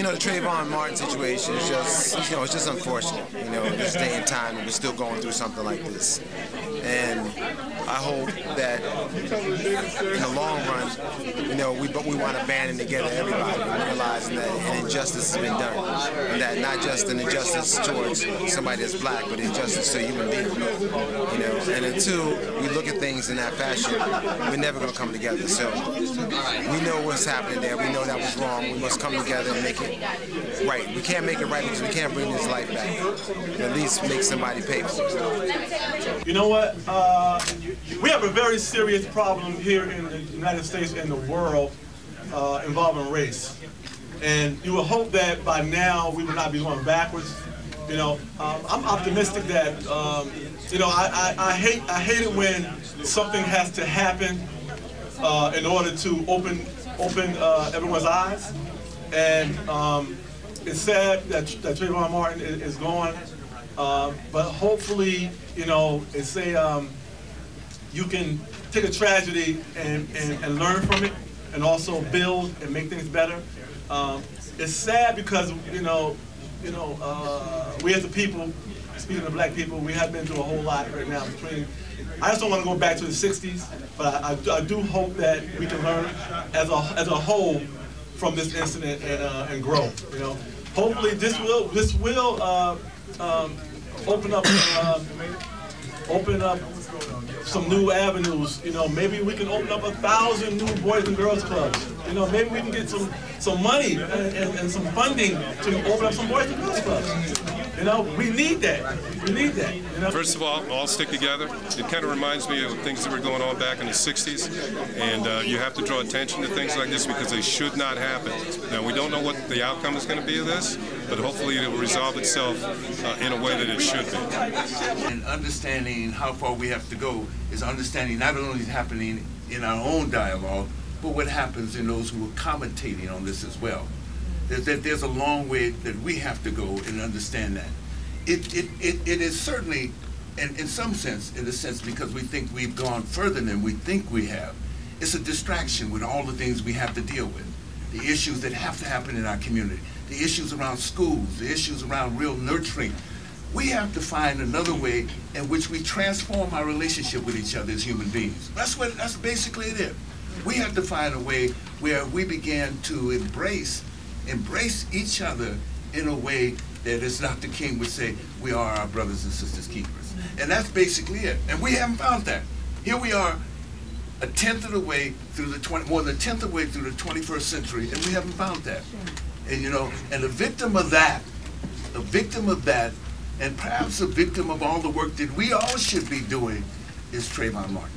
You know, the Trayvon Martin situation is just, you know, it's just unfortunate. You know, this day and time, and we're still going through something like this. And I hope that in the long run, you know, we want to banding together everybody, realizing that an injustice has been done, and that not just an injustice towards somebody that's black, but injustice to a human being. You know, and until we look at things in that fashion, we're never going to come together. So we know what's happening there. We know that was wrong. We must come together and make it right. We can't make it right because we can't bring this life back. But at least make somebody pay for it. You know what? We have a very serious problem here in the United States and the world involving race. And you would hope that by now we would not be going backwards. You know, I'm optimistic that, you know, I hate it when something has to happen in order to open everyone's eyes. And it's sad that Trayvon Martin is gone, but hopefully, you know, it's you can take a tragedy and learn from it, and also build and make things better. It's sad because we as a people, speaking of black people, we have been through a whole lot right now. I just don't want to go back to the '60s, but I do hope that we can learn as a whole from this incident and grow. You know, hopefully this will open up some new avenues. You know, maybe we can open up 1,000 new Boys and Girls Clubs. You know, maybe we can get some money and some funding to open up some Boys and Girls Clubs. You know, we need that. We need that. You know? First of all stick together. It kind of reminds me of things that were going on back in the '60s, and you have to draw attention to things like this because they should not happen. Now, we don't know what the outcome is going to be of this, but hopefully it will resolve itself in a way that it should be. And understanding how far we have to go is understanding not only is happening in our own dialogue, but what happens in those who are commentating on this as well. There's a long way that we have to go and understand that. It is certainly, and in some sense, in a sense, because we think we've gone further than we think we have, it's a distraction with all the things we have to deal with. The issues that have to happen in our community, the issues around schools, the issues around real nurturing. We have to find another way in which we transform our relationship with each other as human beings. That's basically it is. We have to find a way where we begin to embrace each other in a way that, as Dr. King would say, we are our brothers and sisters keepers. And that's basically it. And we haven't found that. Here we are, more than a tenth of the way through the 21st century, and we haven't found that. And you know, and a victim of that, and perhaps a victim of all the work that we all should be doing is Trayvon Martin.